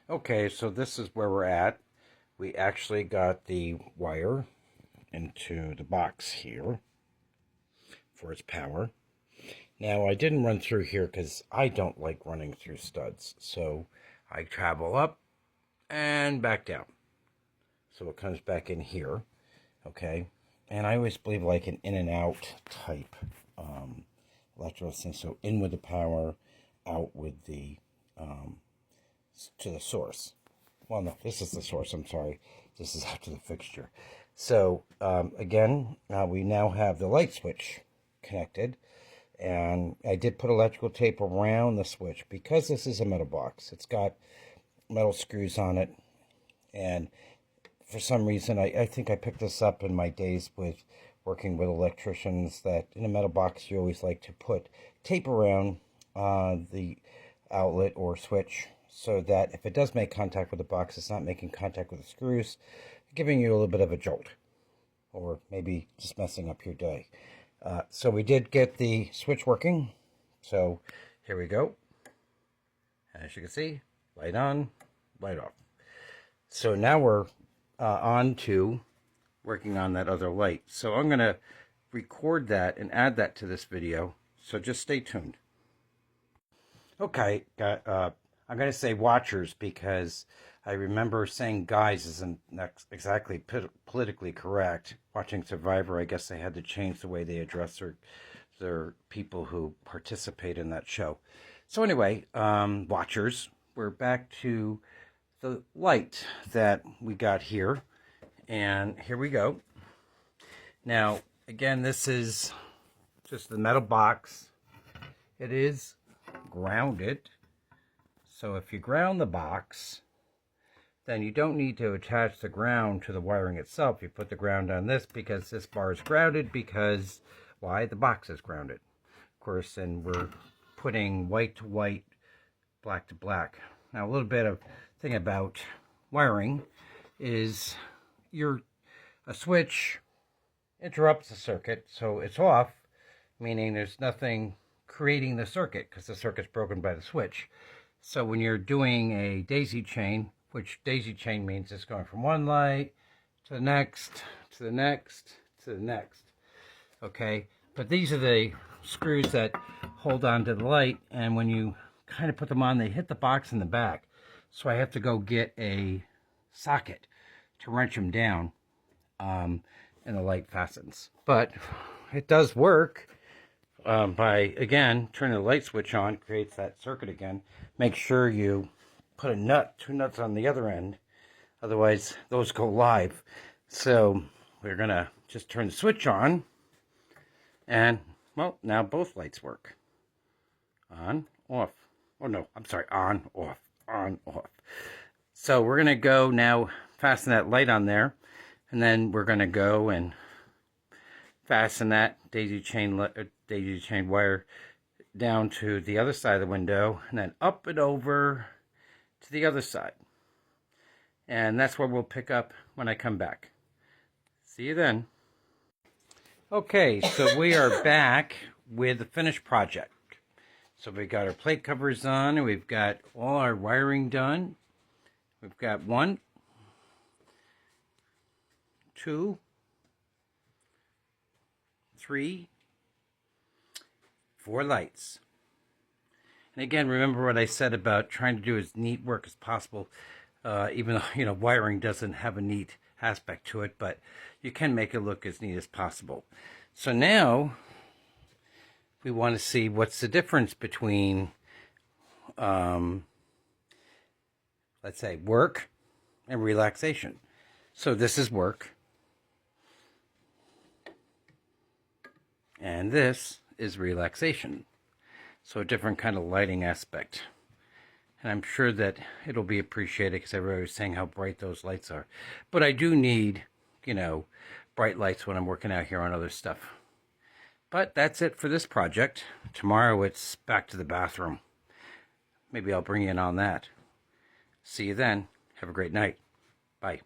Okay, so this is where we're at. We actually got the wire into the box here for its power. Now, I didn't run through here because I don't like running through studs. So I travel up and back down. So it comes back in here, okay? And I always believe like an in and out type electrical thing. So in with the power, out with the, to the source. Well, no, this is the source. I'm sorry. This is after the fixture. So, again, we now have the light switch connected. And I did put electrical tape around the switch because this is a metal box. It's got metal screws on it. And for some reason, I think I picked this up in my days with working with electricians, that in a metal box, you always like to put tape around the outlet or switch, so that if it does make contact with the box, it's not making contact with the screws, giving you a little bit of a jolt, or maybe just messing up your day. So we did get the switch working. So here we go. As you can see, light on, light off. So now we're on to working on that other light. So I'm going to record that and add that to this video. So just stay tuned. Okay, I'm going to say watchers because I remember saying guys isn't exactly politically correct. Watching Survivor, I guess they had to change the way they address their people who participate in that show. So anyway, watchers, we're back to the light that we got here. And here we go. Now, again, this is just the metal box. It is grounded. So if you ground the box, then you don't need to attach the ground to the wiring itself. You put the ground on this because this bar is grounded because, why? The box is grounded. Of course, and we're putting white to white, black to black. Now, a little bit of thing about wiring is a switch interrupts the circuit, so it's off, meaning there's nothing creating the circuit because the circuit's broken by the switch. So when you're doing a daisy chain, which daisy chain means it's going from one light to the next, to the next, to the next. Okay, but these are the screws that hold on to the light, and when you kind of put them on, they hit the box in the back. So I have to go get a socket to wrench them down, and the light fastens. But it does work. By, again, turning the light switch on, creates that circuit again. Make sure you put a nut, 2 nuts on the other end. Otherwise, those go live. So we're going to just turn the switch on. And, well, now both lights work. On, off. Oh, no, I'm sorry. On, off. On, off. So we're going to go now fasten that light on there. And then we're going to go and fasten that daisy chain wire down to the other side of the window, and then up and over to the other side. And that's where we'll pick up when I come back. See you then. Okay, so we are back with the finished project. So we got our plate covers on, and we've got all our wiring done. We've got 1, 2, 3, 4 lights. And again, remember what I said about trying to do as neat work as possible, even though, wiring doesn't have a neat aspect to it, but you can make it look as neat as possible. So now we want to see what's the difference between, let's say, work and relaxation. So this is work. And this is relaxation. So a different kind of lighting aspect. And I'm sure that it'll be appreciated because everybody was saying how bright those lights are. But I do need, bright lights when I'm working out here on other stuff. But that's it for this project. Tomorrow it's back to the bathroom. Maybe I'll bring you in on that. See you then. Have a great night. Bye.